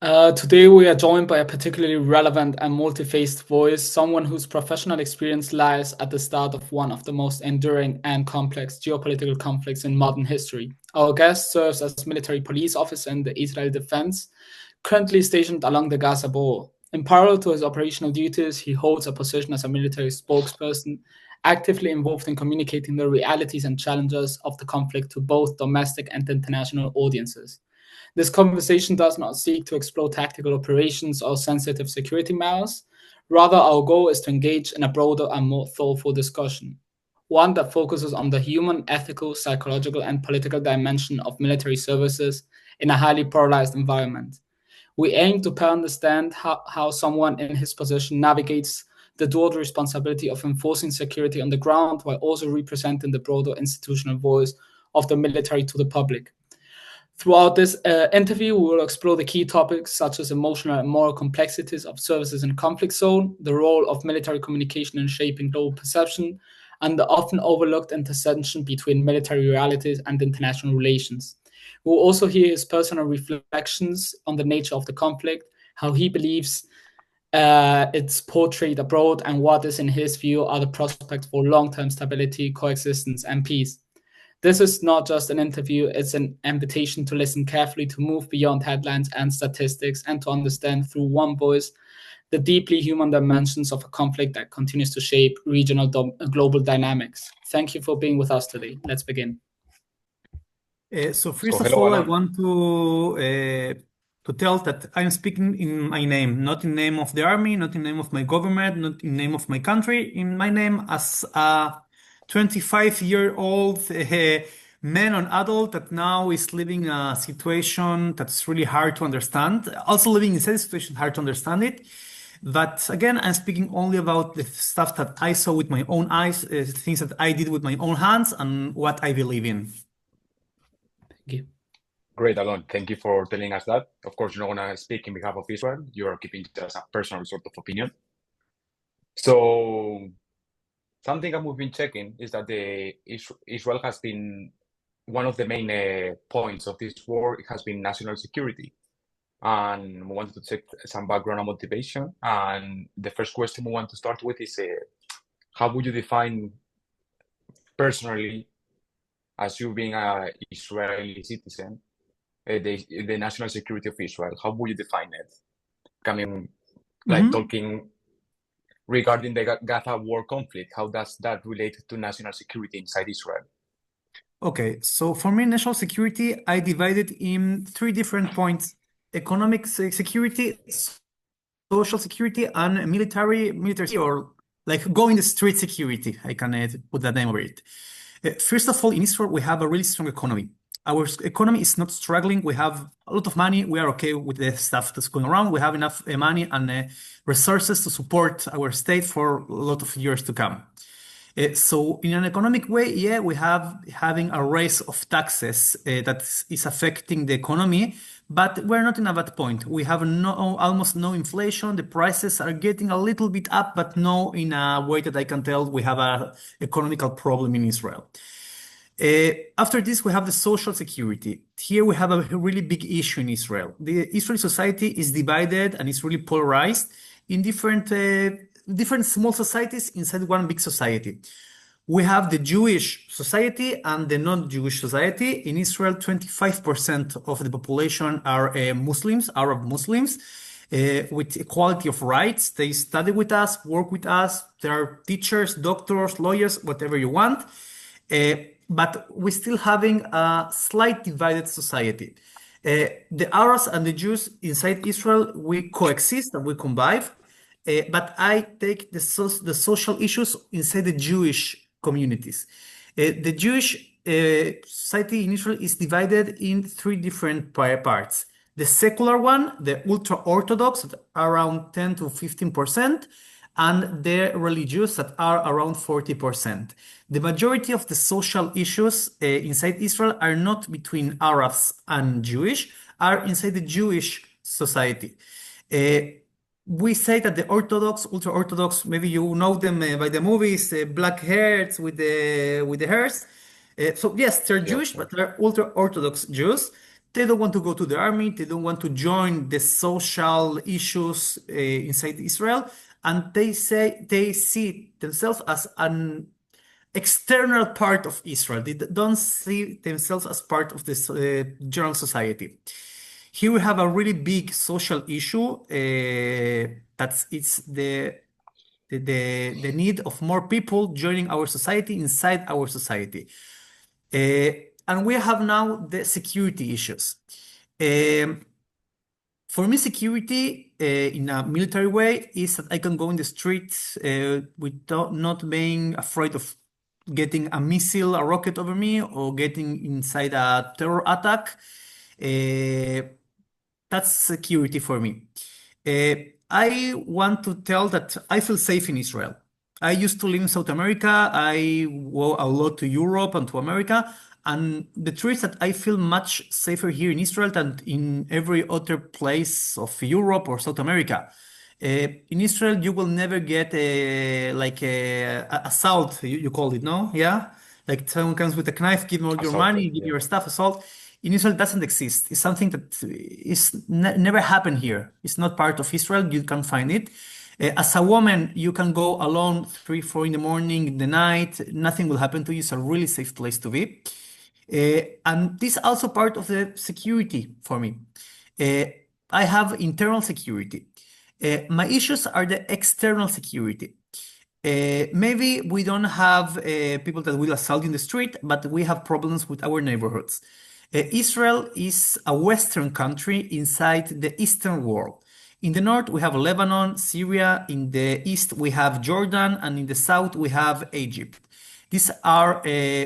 Today, we are joined by a particularly relevant and multi-faced voice, someone whose professional experience lies at the start of one of the most enduring and complex geopolitical conflicts in modern history. Our guest serves as military police officer in the Israel Defense, currently stationed along the Gaza border. In parallel to his operational duties, he holds a position as a military spokesperson, actively involved in communicating the realities and challenges of the conflict to both domestic and international audiences. This conversation does not seek to explore tactical operations or sensitive security matters. Rather, our goal is to engage in a broader and more thoughtful discussion, one that focuses on the human, ethical, psychological, and political dimension of military services in a highly polarized environment. We aim to better understand how someone in his position navigates the dual responsibility of enforcing security on the ground while also representing the broader institutional voice of the military to the public. Throughout this interview, we will explore the key topics such as emotional and moral complexities of services in conflict zone, the role of military communication in shaping global perception, and the often overlooked intersection between military realities and international relations. We will also hear his personal reflections on the nature of the conflict, how he believes it's portrayed abroad, and what is, in his view, are the prospects for long-term stability, coexistence, and peace. This is not just an interview, it's an invitation to listen carefully, to move beyond headlines and statistics, and to understand through one voice the deeply human dimensions of a conflict that continues to shape regional global dynamics. Thank you for being with us today. Let's begin. So So first of hello, all, I Alon. want to tell that I'm speaking in my name, not in name of the army, not in name of my government, not in name of my country, in my name as a 25-year-old man or adult that now is living a situation that's really hard to understand. Also living inside a situation hard to understand it. But again, I'm speaking only about the stuff that I saw with my own eyes, things that I did with my own hands, and what I believe in. Thank you. Great, Alon. Thank you for telling us that. Of course, you're not going to speak in behalf of Israel. You are keeping it as a personal sort of opinion. So something that we've been checking is that Israel has been one of the main points of this war. It has been national security. And we wanted to check some background and motivation. And the first question we want to start with is how would you define personally, as you being an Israeli citizen, the national security of Israel? How would you define it? Coming, like talking regarding the Gaza war conflict, how does that relate to national security inside Israel? Okay, so for me, national security, I divided in three different points: economic security, social security, and military or like go in the street security. I can put that name over it. First of all, in Israel, we have a really strong economy. Our economy is not struggling. We have a lot of money. We are okay with the stuff that's going around. We have enough money and resources to support our state for a lot of years to come. So in an economic way, yeah, we have having a raise of taxes that is affecting the economy, but we're not in a bad point. We have almost no inflation. The prices are getting a little bit up, but no in a way that I can tell we have a economical problem in Israel. After this, we have the social security. Here we have a really big issue in Israel. The Israeli society is divided and it's really polarized in different small societies inside one big society. We have the Jewish society and the non-Jewish society. In Israel, 25% of the population are Muslims, Arab Muslims, with equality of rights. They study with us, work with us. There are teachers, doctors, lawyers, whatever you want. But we're still having a slight divided society. The Arabs and the Jews inside Israel, we coexist and we convive. But I take the social issues inside the Jewish communities. The Jewish society in Israel is divided in three different parts. The secular one, the ultra-Orthodox, that are around 10 to 15%, and the religious that are around 40%. The majority of the social issues inside Israel are not between Arabs and Jewish, are inside the Jewish society. We say that the Orthodox, ultra-Orthodox, maybe you know them by the movies, black hairs with the hairs. So yes, they're Yeah. Jewish, but they're ultra-Orthodox Jews. they don't want to go to the army, they don't want to join the social issues inside Israel, and they see themselves as an external part of Israel. They don't see themselves as part of this general society. Here we have a really big social issue it's the need of more people joining our society inside our society. And we have now the security issues. For me, security in a military way is that I can go in the streets without not being afraid of getting a missile, a rocket over me, or getting inside a terror attack. That's security for me. I want to tell that I feel safe in Israel. I used to live in South America. I go a lot to Europe and to America. And the truth is that I feel much safer here in Israel than in every other place of Europe or South America. In Israel, you will never get like a assault, you call it, no? Yeah? Like someone comes with a knife, give all your money, Assaulted, give yeah. your stuff, assault. In Israel, it doesn't exist. It's something that is never happened here. It's not part of Israel. You can't find it. As a woman, you can go alone 3, 4 in the morning, in the night. Nothing will happen to you. It's a really safe place to be. And this is also part of the security for me. I have internal security. My issues are the external security. Maybe we don't have people that will assault in the street, but we have problems with our neighborhoods. Israel is a Western country inside the Eastern world. In the north, we have Lebanon, Syria. In the east, we have Jordan. And in the south, we have Egypt. These are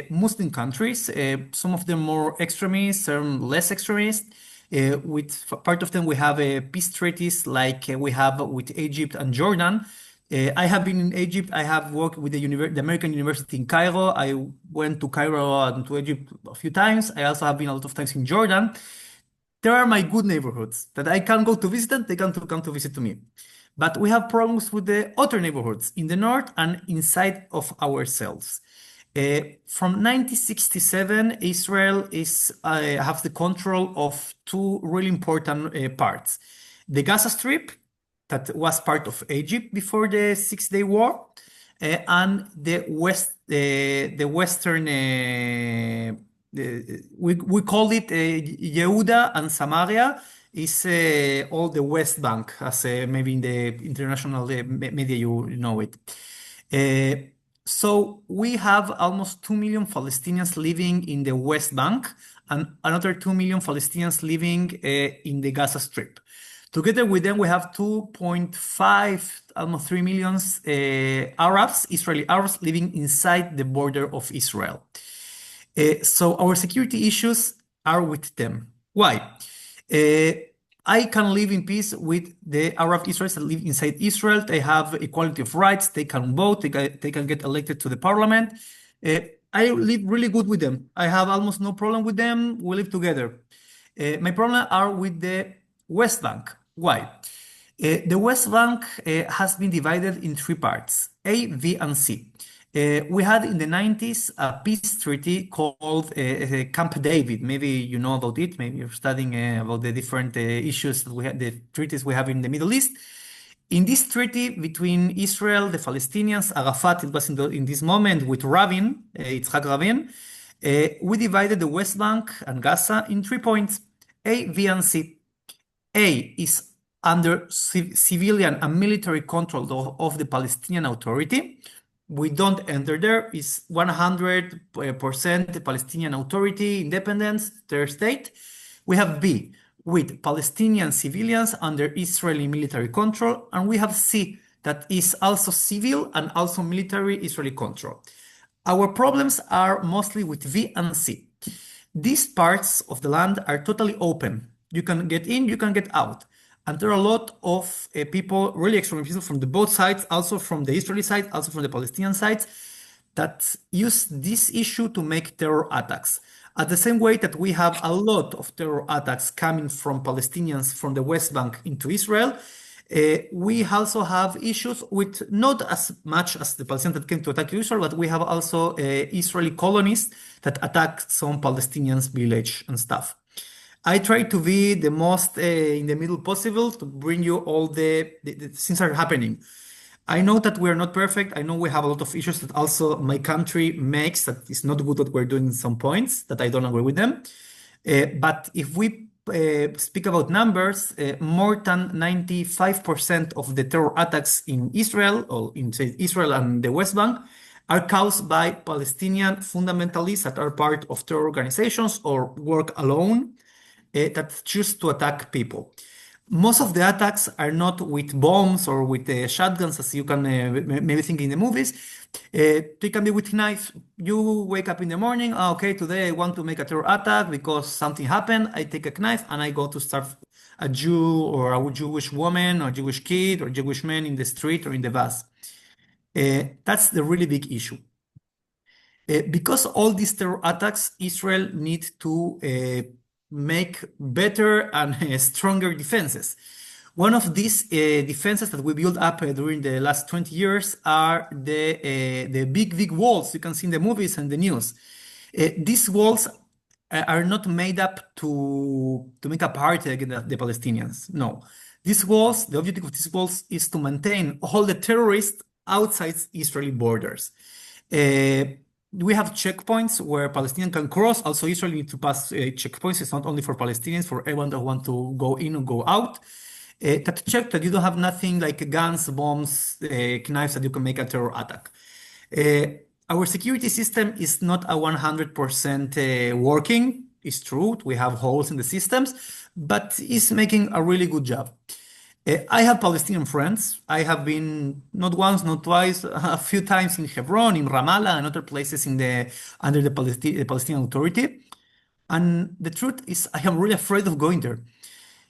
Muslim countries, some of them more extremist, some less extremist. With part of them, we have peace treaties like we have with Egypt and Jordan. I have been in Egypt. I have worked with the American University in Cairo. I went to Cairo and to Egypt a few times. I also have been a lot of times in Jordan. There are my good neighborhoods that I can go to visit them. They can come to visit to me. But we have problems with the other neighborhoods in the north and inside of ourselves. From 1967, Israel has the control of two really important parts. The Gaza Strip, that was part of Egypt before the Six-Day War, and the Western, we call it Yehuda and Samaria, is all the West Bank, as maybe in the international media you know it. So we have almost 2 million Palestinians living in the West Bank and another 2 million Palestinians living in the Gaza Strip. Together with them, we have 2.5, almost 3 million Arabs, Israeli Arabs, living inside the border of Israel. So our security issues are with them. Why? I can live in peace with the Arab Israelis that live inside Israel. They have equality of rights. They can vote. They can get elected to the parliament. I live really good with them. I have almost no problem with them. We live together. My problem are with the West Bank. Why? The West Bank has been divided in 3 parts, A, B, and C. We had in the 90s a peace treaty called Camp David. Maybe you know about it. Maybe you're studying about the different issues that we have, the treaties we have in the Middle East. In this treaty between Israel, the Palestinians, Arafat, it was in this moment with Rabin, Yitzhak Rabin, we divided the West Bank and Gaza in 3 points, A, B, and C. A is under civilian and military control of the Palestinian Authority. We don't enter there. It's 100% Palestinian Authority, independence, their state. We have B, with Palestinian civilians under Israeli military control. And we have C, that is also civil and also military Israeli control. Our problems are mostly with B and C. These parts of the land are totally open. You can get in, you can get out. And there are a lot of people, really extreme people from the both sides, also from the Israeli side, also from the Palestinian sides, that use this issue to make terror attacks. At the same way that we have a lot of terror attacks coming from Palestinians from the West Bank into Israel, we also have issues with not as much as the Palestinians that came to attack Israel, but we have also Israeli colonists that attack some Palestinians' village and stuff. I try to be the most in the middle possible to bring you all the things that are happening. I know that we're not perfect. I know we have a lot of issues that also my country makes that is not good what we're doing in some points that I don't agree with them. But if we speak about numbers, more than 95% of the terror attacks in Israel, or in say, Israel and the West Bank, are caused by Palestinian fundamentalists that are part of terror organizations or work alone that choose to attack people. Most of the attacks are not with bombs or with shotguns, as you can maybe think in the movies. They can be with knives. You wake up in the morning, okay, today I want to make a terror attack because something happened. I take a knife and I go to starve a Jew or a Jewish woman or a Jewish kid or Jewish man in the street or in the bus. That's the really big issue. Because all these terror attacks, Israel needs to make better and stronger defenses. One of these defenses that we built up during the last 20 years are the big walls you can see in the movies and the news. These walls are not made up to make a party against the Palestinians. No. These walls, the objective of these walls is to maintain all the terrorists outside Israeli borders. We have checkpoints where Palestinians can cross. Also, Israel needs to pass checkpoints. It's not only for Palestinians, for everyone that want to go in or go out. That check that you don't have nothing like guns, bombs, knives that you can make a terror attack. Our security system is not a 100% working. It's true, we have holes in the systems, but it's making a really good job. I have Palestinian friends. I have been not once, not twice, a few times in Hebron, in Ramallah, and other places under the Palestinian Authority. And the truth is, I am really afraid of going there.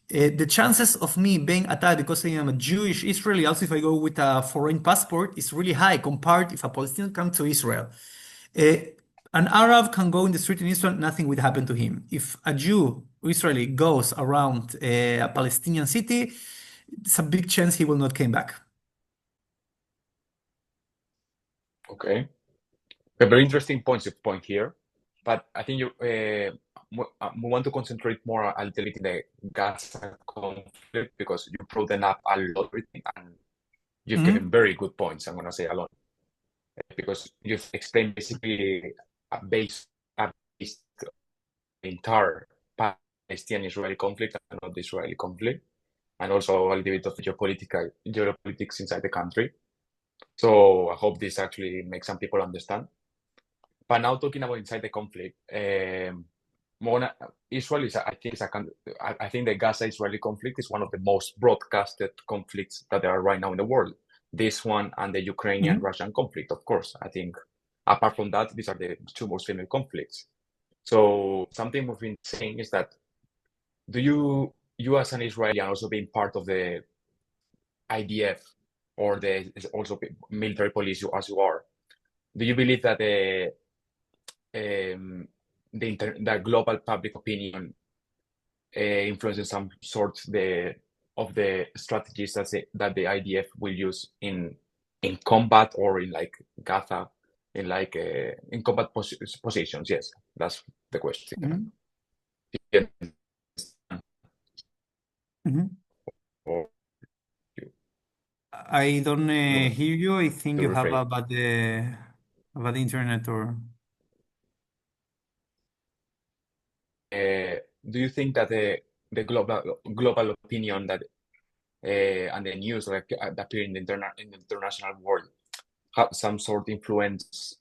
The chances of me being attacked because I am a Jewish Israeli, also if I go with a foreign passport, is really high compared if a Palestinian comes to Israel. An Arab can go in the street in Israel, nothing would happen to him. If a Jew, Israeli, goes around a Palestinian city, it's a big chance he will not come back. Okay. A very interesting point here, but I think we want to concentrate more a little bit in the Gaza conflict because you brought them up a lot and you've given very good points. I'm going to say a lot because you've explained basically based entire Palestinian-Israeli conflict and not the Israeli conflict, and also a little bit of geopolitics inside the country. So I hope this actually makes some people understand. But now talking about inside the conflict, Israel is, I think the Gaza-Israeli conflict is one of the most broadcasted conflicts that there are right now in the world. This one and the Ukrainian-Russian conflict, of course. I think apart from that, these are the two most famous conflicts. So something we've been saying is that, do you as an Israeli and also being part of the IDF or the also military police as you are, do you believe that the global public opinion influences some sort of the strategies that the IDF will use in combat or in like Gaza, in combat positions? Yes, that's the question. Yeah. Or I don't hear you. I think you have refrain. a bad internet or. Do you think that the global opinion that and the news that appear in the international world have some sort of influence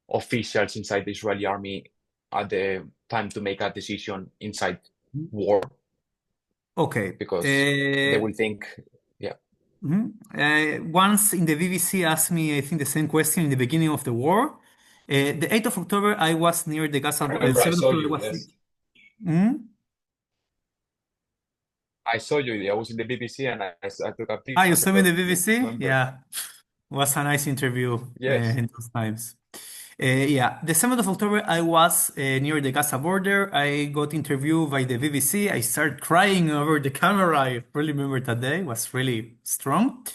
officials inside the Israeli army at the time to make a decision inside war? Okay. Because they will think, yeah. Once in the BBC asked me, I think, the same question in the beginning of the war. The 8th of October, I was near the Gaza. I remember I 7th saw October you, was. yes. I saw you. I was in the BBC and I took a picture. You saw me in the BBC? Remember? Yeah. It was a nice interview Yes. in those times. Yeah, the 7th of October, I was near the Gaza border. I got interviewed by the BBC. I started crying over the camera. I really remember that day. It was really strong.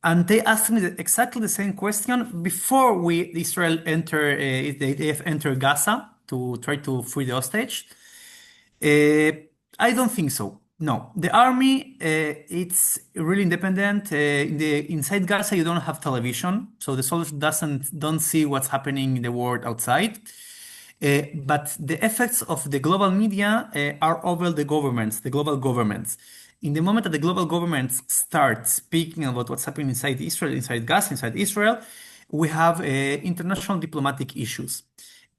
And they asked me exactly the same question before Israel the IDF entered Gaza to try to free the hostage. I don't think so. No, the army, it's really independent. Inside Gaza, you don't have television, so the soldiers don't see what's happening in the world outside. But the effects of the global media are over the governments, the global governments. In the moment that the global governments start speaking about what's happening inside Israel, inside Gaza, inside Israel, we have international diplomatic issues.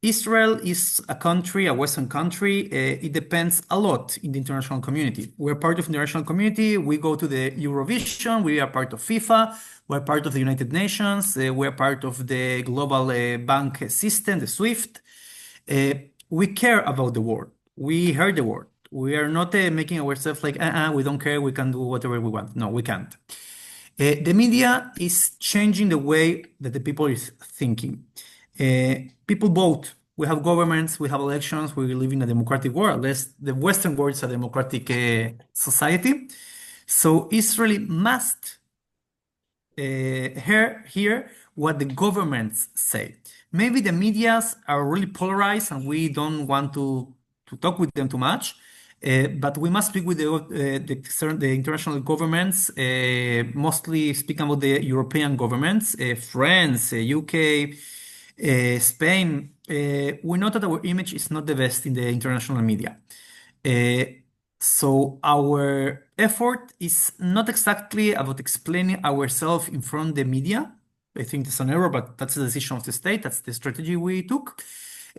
Israel is a country, a Western country. It depends a lot in the international community. We're part of the international community. We go to the Eurovision. We are part of FIFA. We're part of the United Nations. We're part of the global bank system, the SWIFT. We care about the world. We heard the world. We are not making ourselves like, we don't care. We can do whatever we want. No, we can't. The media is changing the way that the people is thinking. People vote. We have governments, we have elections, we live in a democratic world. The Western world is a democratic society. So Israel must hear what the governments say. Maybe the medias are really polarized and we don't want to talk with them too much. But we must speak with the international governments, mostly speaking about the European governments, France, UK, Spain. We know that our image is not the best in the international media. So our effort is not exactly about explaining ourselves in front of the media. I think that's an error, but that's the decision of the state. That's the strategy we took.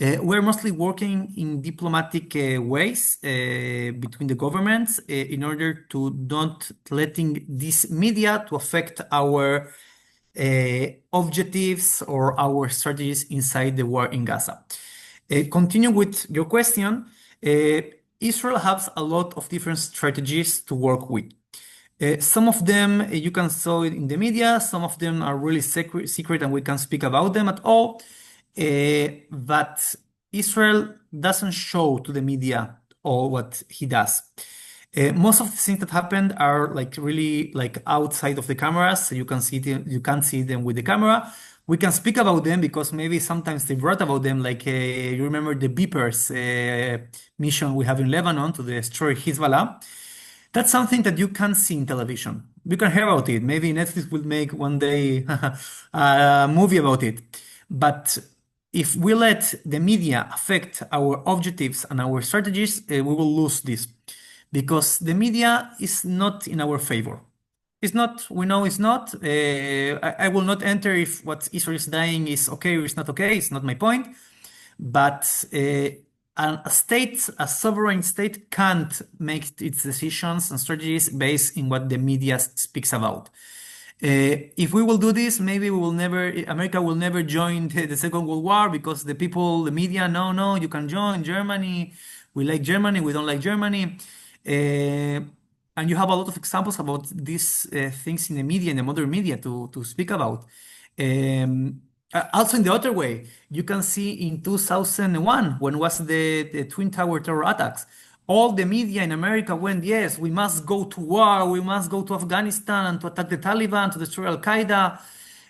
We're mostly working in diplomatic ways between the governments in order to not letting this media to affect our objectives or our strategies inside the war in Gaza. Continue with your question. Israel has a lot of different strategies to work with. Some of them you can saw it in the media. Some of them are really secret and we can't speak about them at all. But Israel doesn't show to the media all what he does. Most of the things that happened are like really like outside of the cameras. So you can't see them with the camera. We can speak about them because maybe sometimes they wrote about them. Like you remember the Beepers mission we have in Lebanon to destroy Hezbollah. That's something that you can't see in television. You can hear about it. Maybe Netflix will make one day a movie about it. But if we let the media affect our objectives and our strategies, we will lose this because the media is not in our favor. It's not, we know it's not. I will not enter if what Israel is dying is okay or it's not okay. It's not my point. But a state, a sovereign state, can't make its decisions and strategies based in what the media speaks about. If we will do this, maybe America will never join the Second World War because the people, the media, no, you can join Germany. We like Germany, we don't like Germany. And you have a lot of examples about these things in the media, in the modern media to speak about. Also in the other way, you can see in 2001, when was the Twin Tower terror attacks, all the media in America went, yes, we must go to war, we must go to Afghanistan and to attack the Taliban, to destroy Al-Qaeda.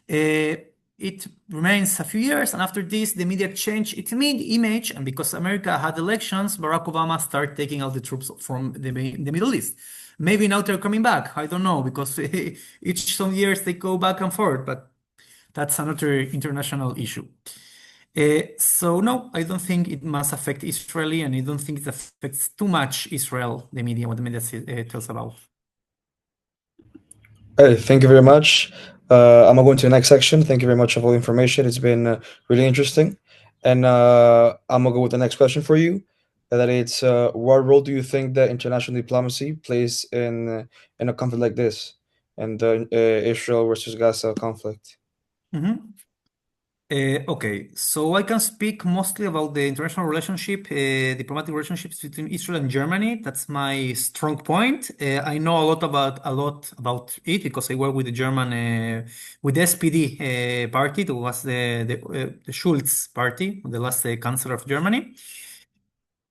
It remains a few years, and after this, the media changed its image, and because America had elections, Barack Obama started taking out the troops from the Middle East. Maybe now they're coming back. I don't know, because each some years they go back and forth, but that's another international issue. So no, I don't think it must affect Israeli, and I don't think it affects too much Israel, the media, what the media tells about. Hey, thank you very much. I'm gonna go into the next section. Thank you very much for all the information. It's been really interesting. And I'm gonna go with the next question for you. That it's what role do you think that international diplomacy plays in a conflict like this, and the Israel versus Gaza conflict? Okay, so I can speak mostly about the international relationship, diplomatic relationships between Israel and Germany. That's my strong point. I know a lot about it because I work with the German, with the SPD party, that was the Schulz party, the last Chancellor of Germany.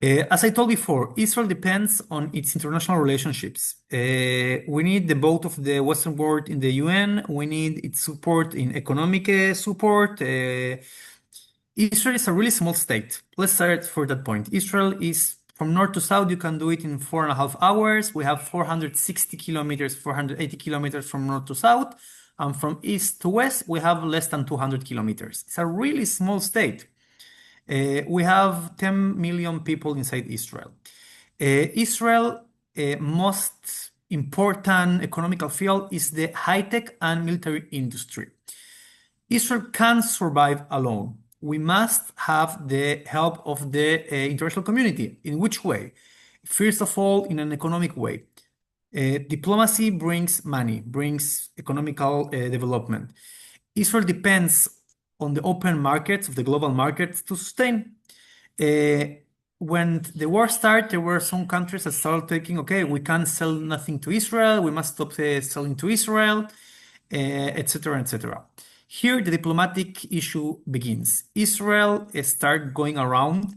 As I told before, Israel depends on its international relationships. We need the vote of the Western world in the UN. We need its support in economic support. Israel is a really small state. Let's start for that point. Israel is From north to south, you can do it in 4.5 hours. We have 460 kilometers, 480 kilometers from north to south. And from east to west, we have less than 200 kilometers. It's a really small state. We have 10 million people inside Israel. Israel most important economical field is the high-tech and military industry. Israel can't survive alone. We must have the help of the international community. In which way? First of all, in an economic way. Diplomacy brings money, brings economical development. Israel depends on the open markets of the global markets to sustain. When the war started, there were some countries that started thinking, okay, we can't sell nothing to Israel, we must stop selling to Israel, etc., etc. Here, the diplomatic issue begins. Israel start going around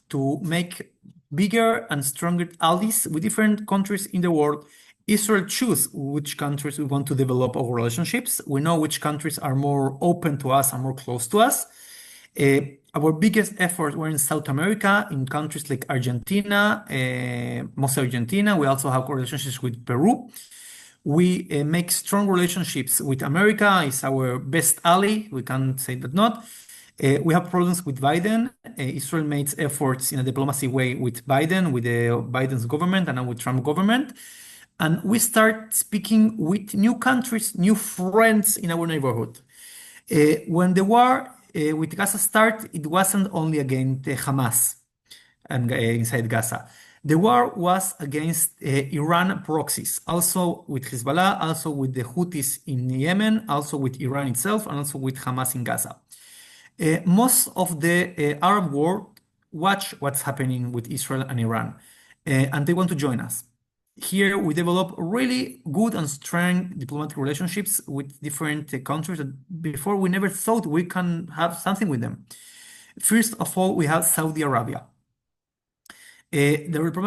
to make bigger and stronger allies with different countries in the world. Israel choose which countries we want to develop our relationships. We know which countries are more open to us and more close to us. Our biggest efforts were in South America, in countries like Argentina, mostly Argentina. We also have relationships with Peru. We make strong relationships with America. It's our best ally. We can't say that not. We have problems with Biden. Israel makes efforts in a diplomacy way with Biden, with the Biden's government, and now with Trump government. And we start speaking with new countries, new friends in our neighborhood. When the war with Gaza started, it wasn't only against Hamas and inside Gaza. The war was against Iran proxies, also with Hezbollah, also with the Houthis in Yemen, also with Iran itself, and also with Hamas in Gaza. Most of the Arab world watch what's happening with Israel and Iran, and they want to join us. Here we develop really good and strong diplomatic relationships with different countries that before we never thought we can have something with them. First of all, we have Saudi Arabia. The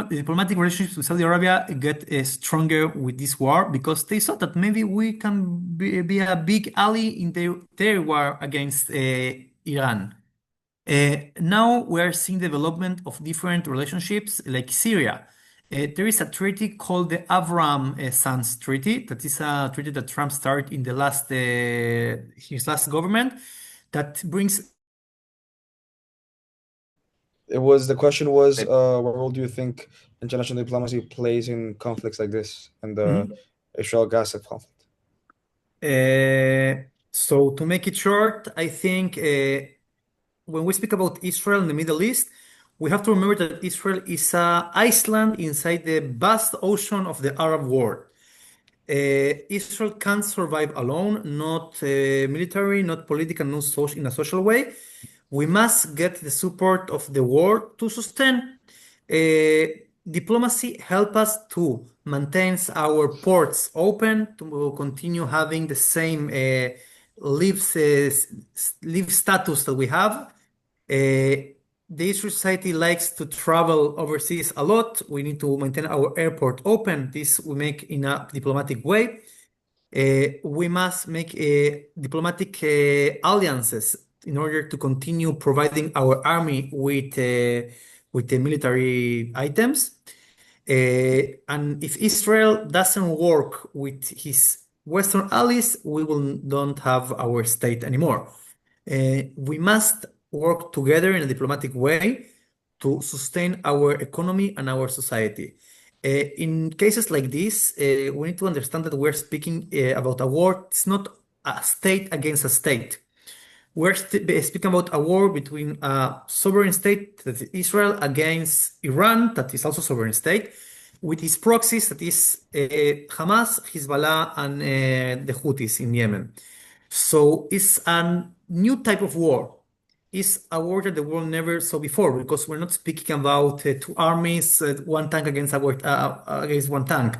diplomatic relationships with Saudi Arabia get stronger with this war because they saw that maybe we can be a big ally in their war against Iran. Now we are seeing development of different relationships like Syria. There is a treaty called the Abraham Sands Treaty. That is a treaty that Trump started in his last government that brings. The question was, what role do you think international diplomacy plays in conflicts like this and the Israel-Gaza conflict? So to make it short, I think when we speak about Israel in the Middle East, we have to remember that Israel is an island inside the vast ocean of the Arab world. Israel can't survive alone, not military, not political, not social, in a social way. We must get the support of the world to sustain. Diplomacy help us to maintain our ports open, to continue having the same live status that we have. The Israeli society likes to travel overseas a lot. We need to maintain our airport open. This we make in a diplomatic way. We must make diplomatic alliances in order to continue providing our army with the military items. And if Israel doesn't work with his Western allies, we don't have our state anymore. We must work together in a diplomatic way to sustain our economy and our society. In cases like this, we need to understand that we're speaking about a war. It's not a state against a state. We're speaking about a war between a sovereign state, that is Israel, against Iran, that is also a sovereign state, with its proxies, that is Hamas, Hezbollah, and the Houthis in Yemen. So it's a new type of war. It's a war that the world never saw before because we're not speaking about two armies, one tank against one tank.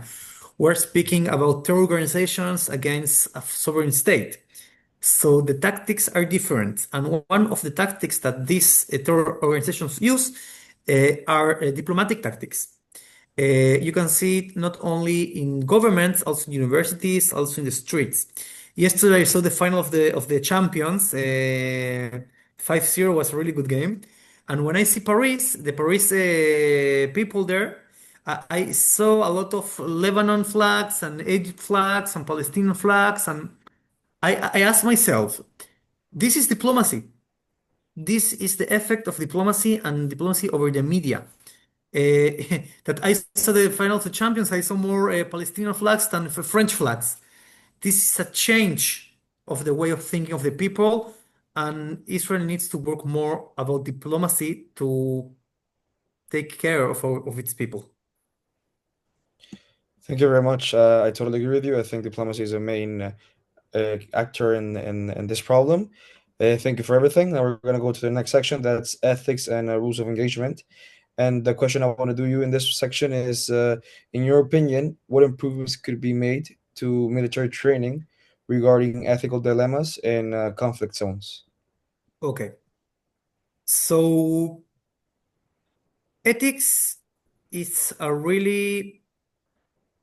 We're speaking about terror organizations against a sovereign state. So the tactics are different. And one of the tactics that these terror organizations use are diplomatic tactics. You can see it not only in governments, also in universities, also in the streets. Yesterday, I saw the final of the champions. 5-0 was a really good game. And when I see Paris, the Paris people there, I saw a lot of Lebanon flags and Egypt flags and Palestinian flags, and I asked myself, this is diplomacy. This is the effect of diplomacy and diplomacy over the media. That I saw the final of the champions, I saw more Palestinian flags than French flags. This is a change of the way of thinking of the people, and Israel needs to work more about diplomacy to take care of its people. Thank you very much. I totally agree with you. I think diplomacy is a main actor in this problem. Thank you for everything. Now we're going to go to the next section. That's ethics and rules of engagement. And the question I want to do you in this section is, in your opinion, what improvements could be made to military training regarding ethical dilemmas in conflict zones? Okay. So ethics is a really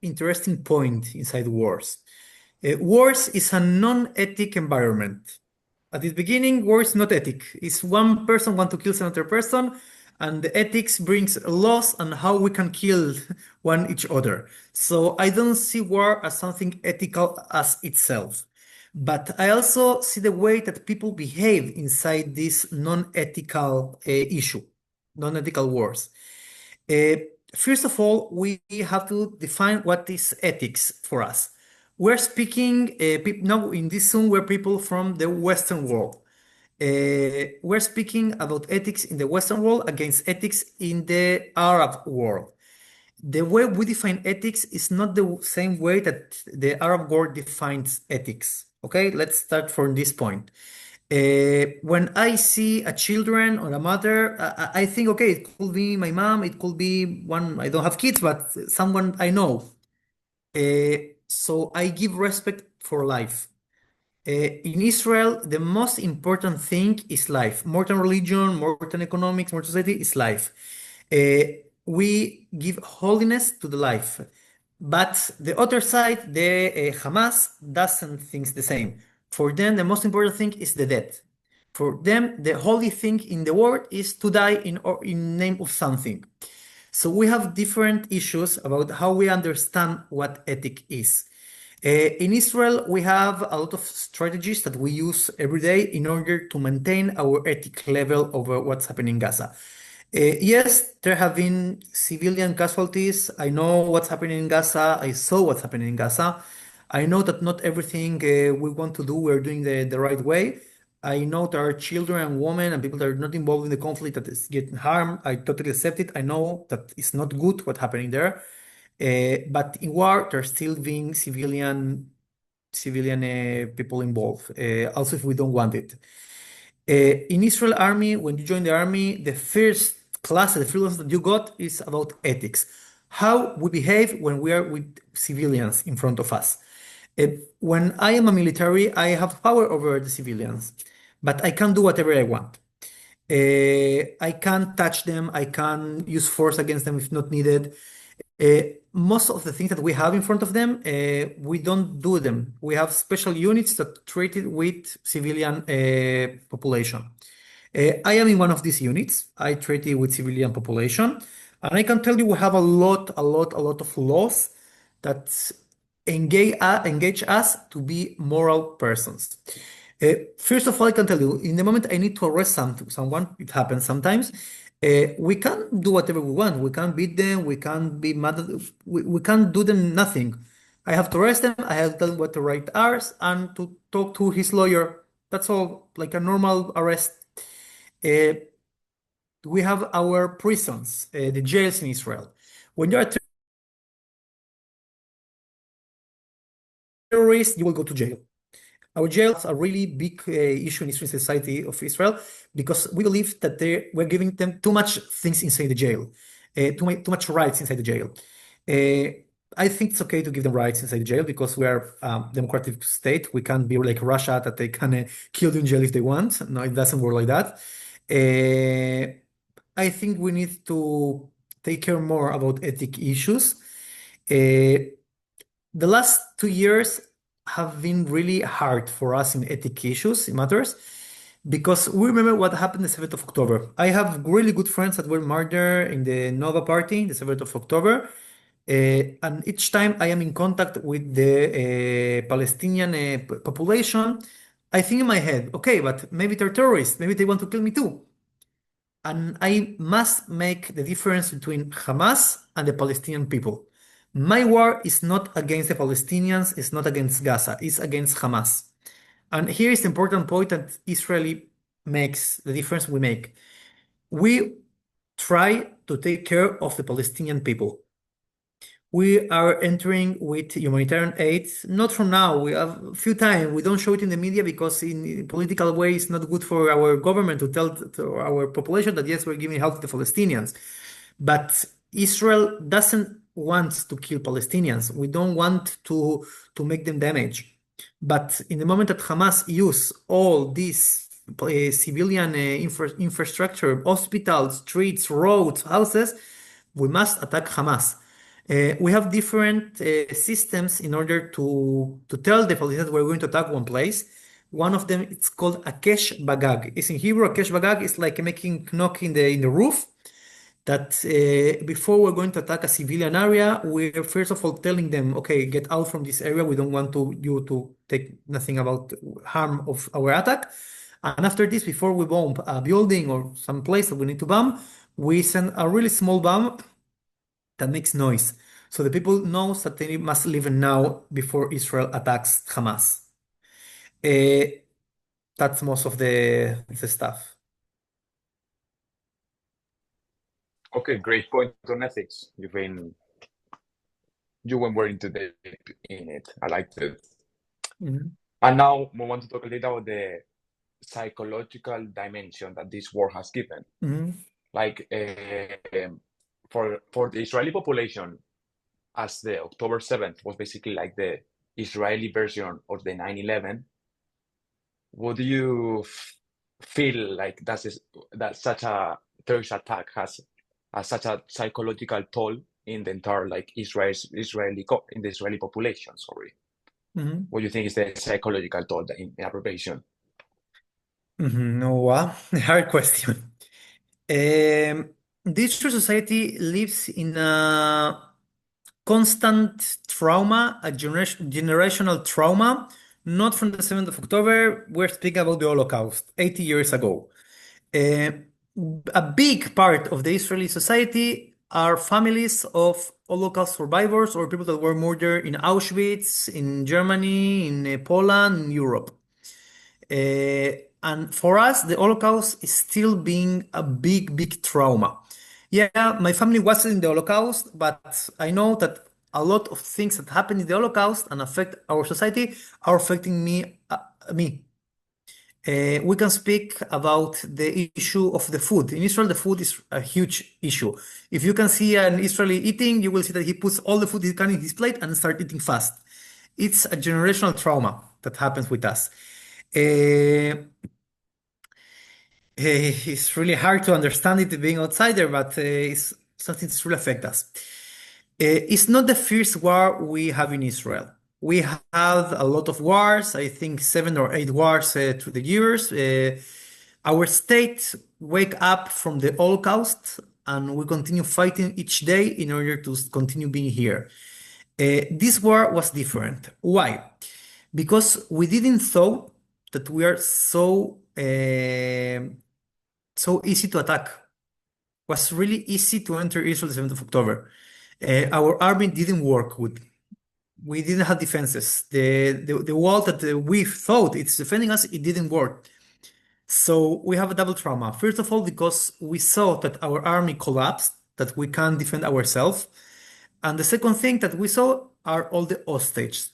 interesting point inside wars. Wars is a non-ethic environment. At the beginning, war is not ethic. It's one person want to kill another person, and the ethics brings laws on how we can kill one each other. So I don't see war as something ethical as itself. But I also see the way that people behave inside this non-ethical issue, non-ethical wars. Uh, First of all, we have to define what is ethics for us. We're speaking now in this Zoom, we're people from the Western world. We're speaking about ethics in the Western world against ethics in the Arab world. The way we define ethics is not the same way that the Arab world defines ethics. Okay, let's start from this point. When I see a children or a mother, I think, okay, it could be my mom, it could be one, I don't have kids, but someone I know. So I give respect for life. In Israel, the most important thing is life. More than religion, more than economics, more than society is life. We give holiness to the life. But the other side, the Hamas, doesn't think the same. For them, the most important thing is the death. For them, the holy thing in the world is to die in name of something. So we have different issues about how we understand what ethic is. In Israel, we have a lot of strategies that we use every day in order to maintain our ethic level over what's happening in Gaza. Yes, there have been civilian casualties. I know what's happening in Gaza. I saw what's happening in Gaza. I know that not everything we want to do, we're doing the right way. I know there are children and women and people that are not involved in the conflict that is getting harmed. I totally accept it. I know that it's not good what's happening there. But in war, there's still being civilian people involved, also if we don't want it. In Israel army, when you join the army, the first class, the first lesson that you got is about ethics. How we behave when we are with civilians in front of us. When I am a military, I have power over the civilians, but I can do whatever I want. I can't touch them. I can use force against them if not needed. Most of the things that we have in front of them, we don't do them. We have special units that treat it with civilian population. I am in one of these units. I treat it with civilian population, and I can tell you we have a lot of laws that engage us to be moral persons. First of all, I can tell you, in the moment I need to arrest someone, it happens sometimes. We can't do whatever we want. We can't beat them. We can't be mad at we can't do them nothing. I have to arrest them. I have to tell them what the right are and to talk to his lawyer. That's all, like a normal arrest. We have our prisons, the jails in Israel. When you're a terrorist, you will go to jail. Our jails are a really big issue in Israeli society of Israel because we believe that we're giving them too much things inside the jail, too much rights inside the jail. I think it's okay to give them rights inside the jail because we are a democratic state. We can't be like Russia that they can kill you in jail if they want. No, it doesn't work like that. I think we need to take care more about ethic issues. The last 2 years have been really hard for us in ethic issues, in matters, because we remember what happened the 7th of October. I have really good friends that were murdered in the Nova Party, the 7th of October. And each time I am in contact with the Palestinian population, I think in my head, okay, but maybe they're terrorists, maybe they want to kill me too. And I must make the difference between Hamas and the Palestinian people. My war is not against the Palestinians, it's not against Gaza, it's against Hamas. And here is the important point that Israeli makes, the difference we make. We try to take care of the Palestinian people. We are entering with humanitarian aid, not from now. We have a few times. We don't show it in the media because in political way it's not good for our government to tell to our population that yes, we're giving help to the Palestinians. But Israel doesn't want to kill Palestinians. We don't want to make them damage. But in the moment that Hamas use all these civilian infrastructure, hospitals, streets, roads, houses, we must attack Hamas. We have different systems in order to tell the Palestinians we're going to attack one place. One of them it's called Akesh Bagag. It's in Hebrew. Akesh Bagag is like making knock in the roof. That before we're going to attack a civilian area, we're first of all telling them, okay, get out from this area. We don't want you to take nothing about harm of our attack. And after this, before we bomb a building or some place that we need to bomb, we send a really small bomb that makes noise. So the people knows that they must leave now before Israel attacks Hamas. That's most of the stuff. Okay, great point on ethics. You went more into depth in it. I liked it. Mhm. And now we want to talk a little about the psychological dimension that this war has given. Mhm. Like for the Israeli population, as the October 7th was basically like the Israeli version of the 9/11, would you feel like that such a terrorist attack has such a psychological toll in the entire like in the Israeli population? Sorry, Mhm. what do you think is the psychological toll in appropriation? No, hard question. This society lives in a constant trauma, a generational trauma, not from the 7th of October. We're speaking about the Holocaust, 80 years ago. Uh, a big part of the Israeli society are families of Holocaust survivors or people that were murdered in Auschwitz, in Germany, in Poland, in Europe. And for us, the Holocaust is still being a big, big trauma. Yeah, my family wasn't in the Holocaust, but I know that a lot of things that happened in the Holocaust and affect our society are affecting me. We can speak about the issue of the food. In Israel, the food is a huge issue. If you can see an Israeli eating, you will see that he puts all the food he can in his plate and start eating fast. It's a generational trauma that happens with us. It's really hard to understand it being outsider, but it's something that really affects us. It's not the first war we have in Israel. We had a lot of wars, I think 7 or 8 wars through the years. Our state wake up from the Holocaust and we continue fighting each day in order to continue being here. This war was different. Why? Because we didn't thought that we are so easy to attack. Was really easy to enter Israel the 7th of October. Our army didn't work good. We didn't have defenses. The wall that we thought it's defending us, it didn't work. So we have a double trauma. First of all, because we saw that our army collapsed, that we can't defend ourselves. And the second thing that we saw are all the hostages.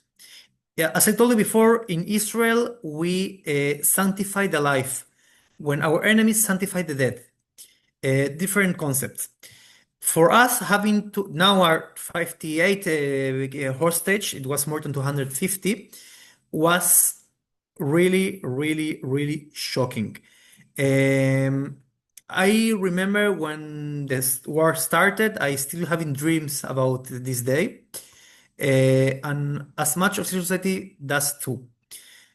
Yeah, as I told you before, in Israel, we sanctify the life when our enemies sanctify the dead. Different concepts. For us, having to now our 58 hostage, it was more than 250, was really, really, really shocking. I remember when this war started, I still having dreams about this day, and as much of society does too.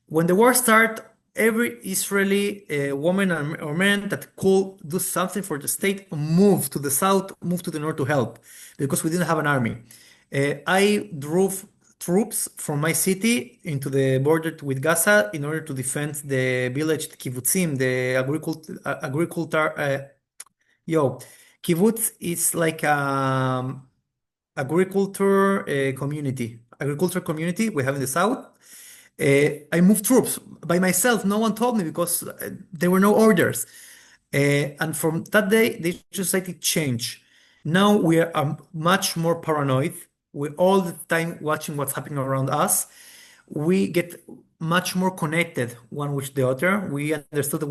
When the war started, every Israeli woman or man that could do something for the state moved to the south, moved to the north to help because we didn't have an army. I drove troops from my city into the border with Gaza in order to defend the village, the kibbutzim, the agriculture. Kibbutz is like agriculture community we have in the south. I moved troops by myself. No one told me because there were no orders. And from that day, the society changed. Now we are much more paranoid. We're all the time watching what's happening around us. We get much more connected one with the other. We understood that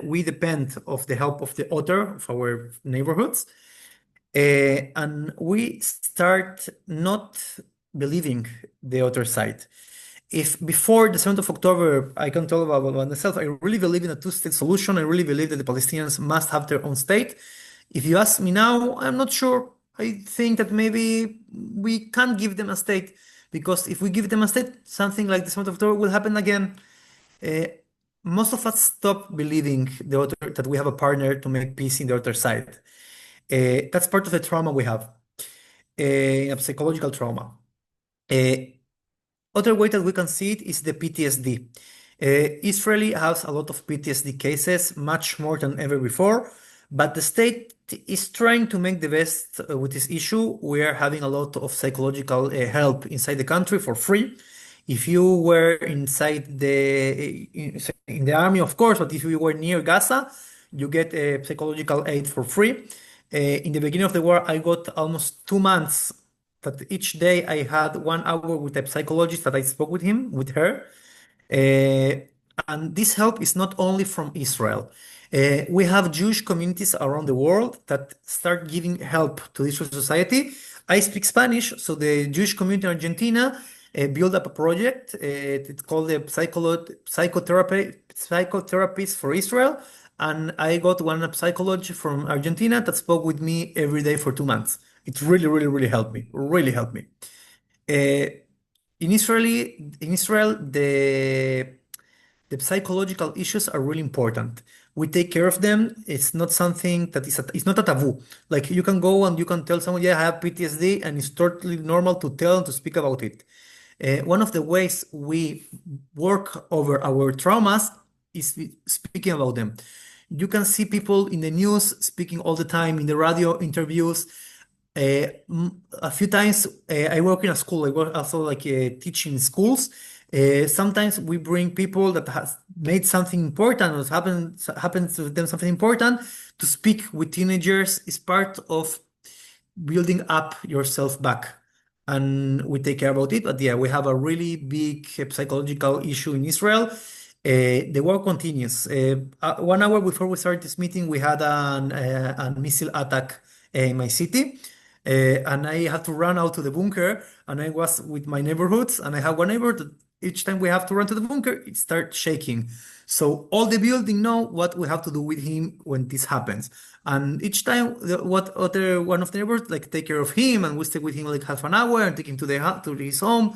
we depend of the help of the other, of our neighborhoods. And we start not believing the other side. If before the 7th of October, I can tell about myself, I really believe in a two-state solution. I really believe that the Palestinians must have their own state. If you ask me now, I'm not sure. I think that maybe we can't give them a state because if we give them a state, something like the 7th of October will happen again. Most of us stop believing that we have a partner to make peace in the other side. That's part of the trauma we have, a psychological trauma. Other way that we can see it is the PTSD. Israel has a lot of PTSD cases, much more than ever before, but the state is trying to make the best with this issue. We are having a lot of psychological help inside the country for free. If you were in the army, of course, but if you were near Gaza, you get psychological aid for free. In the beginning of the war, I got almost 2 months that each day I had 1 hour with a psychologist that I spoke with her. And this help is not only from Israel. We have Jewish communities around the world that start giving help to this society. I speak Spanish, so the Jewish community in Argentina built up a project. It's called the Psychotherapies for Israel. And I got one psychologist from Argentina that spoke with me every day for 2 months. It really, really, really helped me. Really helped me. In Israel, the psychological issues are really important. We take care of them. It's not something that it's not a taboo. Like you can go and you can tell someone, yeah, I have PTSD, and it's totally normal to tell and to speak about it. One of the ways we work over our traumas is speaking about them. You can see people in the news speaking all the time, in the radio interviews. A few times I work in a school. I work also like teaching schools. Sometimes we bring people that has made something important or happens to them something important to speak with teenagers. Is part of building up yourself back, and we take care about it. But yeah, we have a really big psychological issue in Israel. The war continues. 1 hour before we started this meeting, we had a missile attack in my city. And I had to run out to the bunker, and I was with my neighborhoods, and I have one neighborhood that each time we have to run to the bunker, it starts shaking. So all the building know what we have to do with him when this happens. And each time, one of the neighbors like take care of him, and we stay with him like half an hour and take him to his home.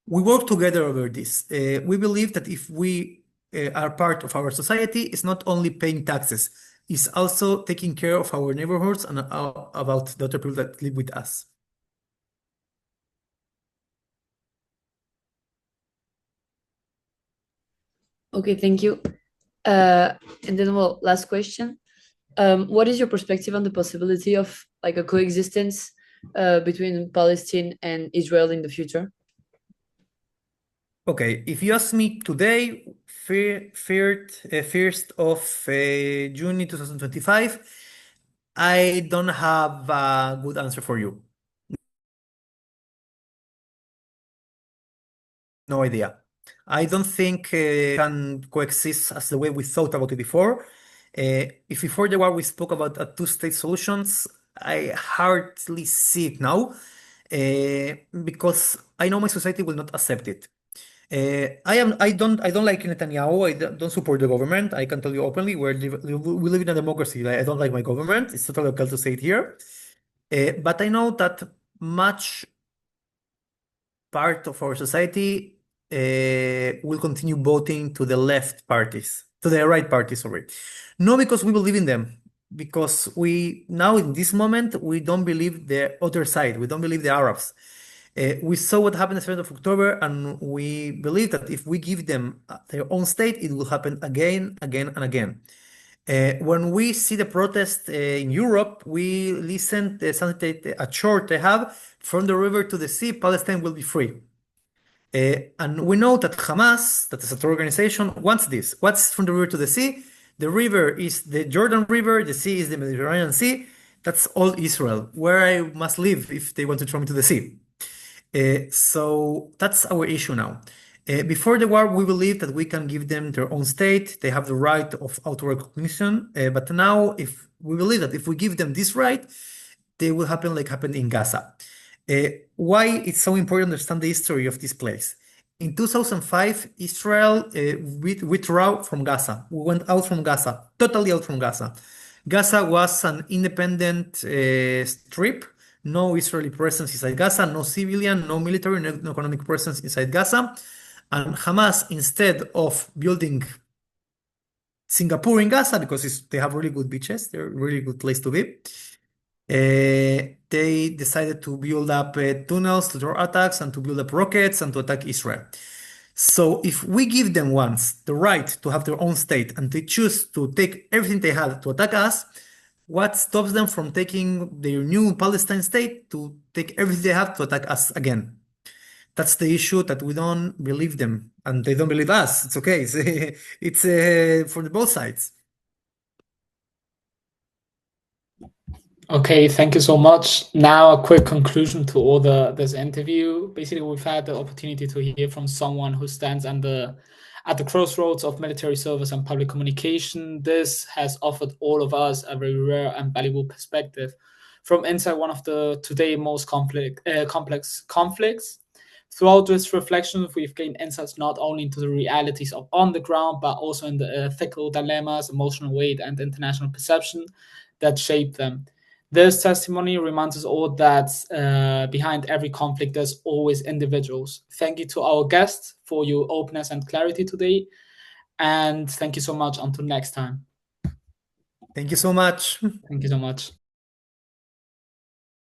We work together over this. We believe that if we are part of our society, it's not only paying taxes, it's also taking care of our neighborhoods and about the other people that live with us. Okay, thank you. And then, well, last question. What is your perspective on the possibility of like a coexistence between Palestine and Israel in the future? Okay, if you ask me today, 1st of June 2025, I don't have a good answer for you. No idea. I don't think can coexist as the way we thought about it before. If before the war we spoke about a two-state solutions, I hardly see it now because I know my society will not accept it. I don't like Netanyahu. I don't support the government. I can tell you openly, we live in a democracy. I don't like my government. It's totally okay to say it here. But I know that much part of our society will continue voting to the left parties, to the right parties, sorry. Not because we believe in them, because we now in this moment we don't believe the other side. We don't believe the Arabs. We saw what happened the 7th of October, and we believe that if we give them their own state, it will happen again, again, and again. When we see the protest in Europe, we listen to a chart they have: from the river to the sea, Palestine will be free. And we know that Hamas, that is a terror organization, wants this. What's from the river to the sea? The river is the Jordan River, the sea is the Mediterranean Sea. That's all Israel, where I must live if they want to throw me to the sea. So that's our issue now. Before the war, we believed that we can give them their own state. They have the right of auto-recognition. But now, if we believe that if we give them this right, they will happen like happened in Gaza. Why it's so important to understand the history of this place. In 2005, Israel withdrew from Gaza. We went out from Gaza, totally out from Gaza. Gaza was an independent strip. No Israeli presence inside Gaza, no civilian, no military, no economic presence inside Gaza. And Hamas, instead of building Singapore in Gaza, because they have really good beaches, they're a really good place to be, they decided to build up tunnels to throw attacks and to build up rockets and to attack Israel. So if we give them once the right to have their own state and they choose to take everything they have to attack us, what stops them from taking their new Palestine state to take everything they have to attack us again? That's the issue, that we don't believe them and they don't believe us. It's okay. It's for both sides. Okay, thank you so much. Now a quick conclusion to all this interview. Basically, we've had the opportunity to hear from someone who stands at the crossroads of military service and public communication. This has offered all of us a very rare and valuable perspective from inside one of the today most complex conflicts. Throughout this reflection, we've gained insights not only into the realities of on the ground, but also in the ethical dilemmas, emotional weight, and international perception that shape them. This testimony reminds us all that behind every conflict, there's always individuals. Thank you to our guests for your openness and clarity today. And thank you so much. Until next time. Thank you so much. Thank you so much.